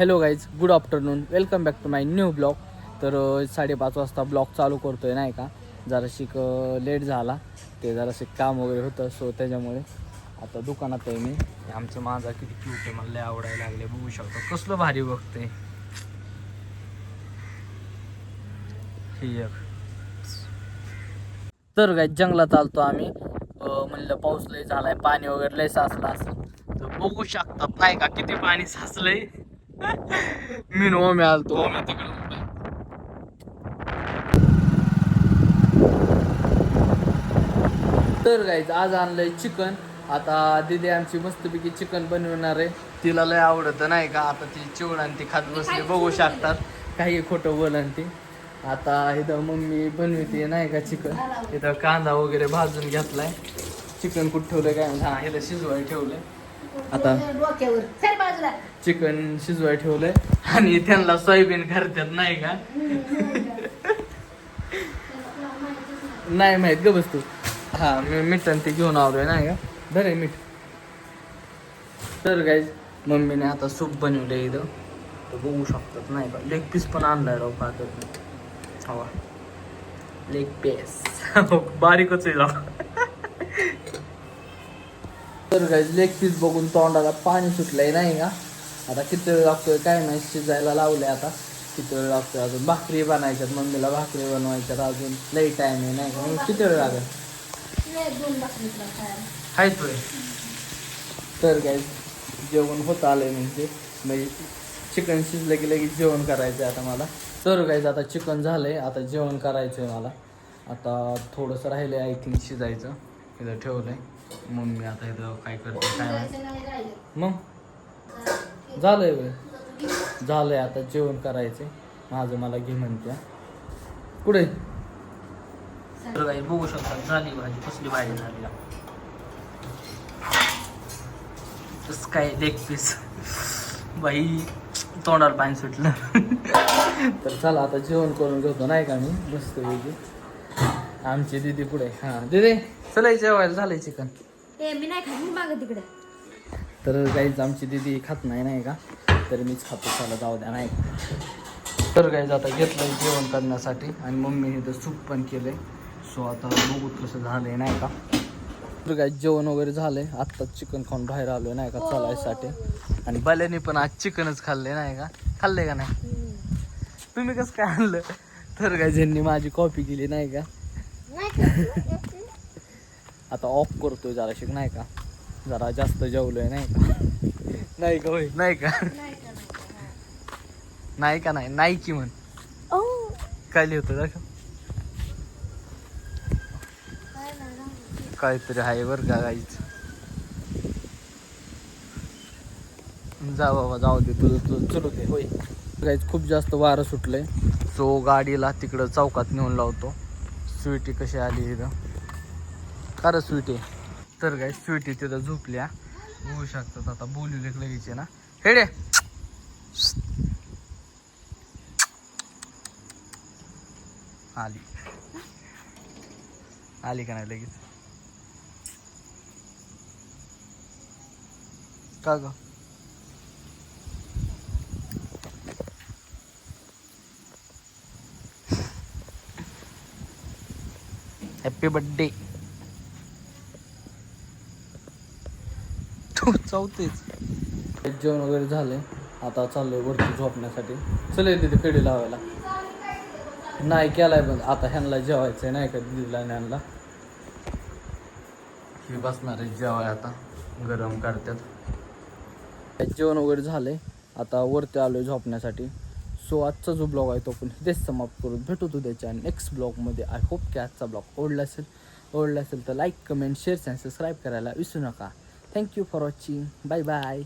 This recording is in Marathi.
Hello guys, good afternoon, welcome back to my new blog. तर 5:30 वाजता ब्लॉग चालू करतो आहे नाही का. जराशिक लेट झाला, ते जराशिक काम वगैरे होतं, सो त्याच्यामुळे आता दुकानात आहे मी. आमचं माझा किती क्यूट आहे, मला लय आवडायला लागले. बघू शकतो कसलं भारी बघते ही एक. तर गाईज जंगलात आलतो आम्ही. म्हणलं पाऊस लय झालाय, पाणी वगैरे लय साचलं असं. तर बघू शकतात नाही का किती पाणी साचलंय. मी ओमे आलतो, ओमे तिकडे. तर गाईज आज आणलंय चिकन. आता दीदी आमची मस्तपैकी चिकन बनवणार आहे. तिला लय आवडतं नाही का. आता ती चिवड आणि ती खात बसली, बघू शकतात. काही खोटं बोलन ती. आता इथं मम्मी बनवते नाही का चिकन. इथं कांदा वगैरे भाजून घेतलाय. चिकन कुठं ठेवलंय काय, हा इथं शिजवायला ठेवलंय. आता चिकन शिजवाय ठेवलंय आणि त्यांना सोयाबीन करतात नाही का. नाही माहित ग बस तू. हा मी मीठ आणि ते घेऊन आलोय नाही का. बरं मीठ. तर गाईज मम्मीने आता सूप बनवले इथं, तर बघू शकतात नाही का. लेग पीस पण आणलाय राव पाहतात. हवा लेग पीस बारीकच आहे राव. तर गाईज लेग पीस बघून तोंडाला पाणी सुटलंय नाही का. आता किती वेळ लागतोय काय नाही, शिजायला लावलंय आता. किती वेळ लागतोय अजून. भाकरी बनायच्यात, मम्मीला भाकरी बनवायच्यात अजून लई टाइम आहे नाही का. मग किती वेळ लागेल खायचोय. तर गाईज जेवण होत आलंय म्हणजे चिकन शिजलं की लगेच जेवण करायचं आहे आता मला. तर गाईज आता चिकन झालंय, आता जेवण करायचं आहे मला. आता थोडंसं राहिलं आहे आय थिंक शिजायचं. इथं ठेवलंय मम्मी. आता इथं काय करते काय मग. झालंय वेळ झालंय, आता जेवण करायचंय माझं. मला घे म्हणत्या पुढे. तर काही बघू शकता झाली भाजी, कसली भाजी झाली. तस काय लेग पीस बाई, तोंडाला पाणी सुटलं. तर चला आता जेवण करून घेतो नाही का मी मस्त वेगळी. आमची दीदी पुढे. हा दीदी चला जेवायला झालंय चिकन. मी नाही खात, मी मागं तिकडे. तर काहीच आमची दीदी खात नाही का, तर मीच खातो. चला जाऊ द्या नाही का. तर काहीच आता घेतलं जेवण करण्यासाठी आणि मम्मीने तर सूप पण केलंय. सो आता बघू कसं झालंय नाही का. तर काय जेवण वगैरे झालंय. आत्ताच चिकन खाऊन बाहेर आलोय नाही का चालायसाठी. आणि बाल्याने पण आज चिकनच खाल्लंय नाही का. खाल्लंय का नाही तुम्ही कसं काय आणलं. तर काय ज्यांनी माझी कॉपी केली नाही का. आता ऑफ करतोय जरा शिक नाही का. जरा जास्त जेवलोय नाही का. नाही का होय नाही का. नाही का नाही नाही की म्हण काय लिहितं दाखव. काहीतरी आहे बरं का गाईच. जा बाबा जाऊ दे, तुझं चलू दे होय. गाईच खूप जास्त वारं सुटलंय, सो गाडीला तिकडं चौकात नेऊन लावतो. स्वीटी कशी आली इथं. खरं स्वीटी. तर गाईच स्वीटी तिथं झोपल्या, बघू शकतात. आता बोलू लगेच ना हेडे. आली आली का नाही लगेच. का ग हॅपी बर्थडे. तू चौथीच. जेवण वगैरे झालंय, आता चाललोय वरती झोपण्यासाठी. चल तिथे कडी लावायला. नाही केलाय बंद, आता ह्यांना जेवायचंय नाही का दिदीला आणि ह्यांना. ही बसणार आहे जेवाय आता, गरम करतात. जेवण वगैरे झालंय, आता वरती आलोय झोपण्यासाठी. सो आजचा जो ब्लॉग आहे तो आपण इथेच समाप्त करून भेटू उद्याच्या नेक्स्ट ब्लॉगमध्ये. आय होप की आजचा ब्लॉग आवडला असेल तर लाईक, कमेंट, शेअर आणि सबस्क्राईब करायला विसरू नका. Thank you for watching. Bye bye.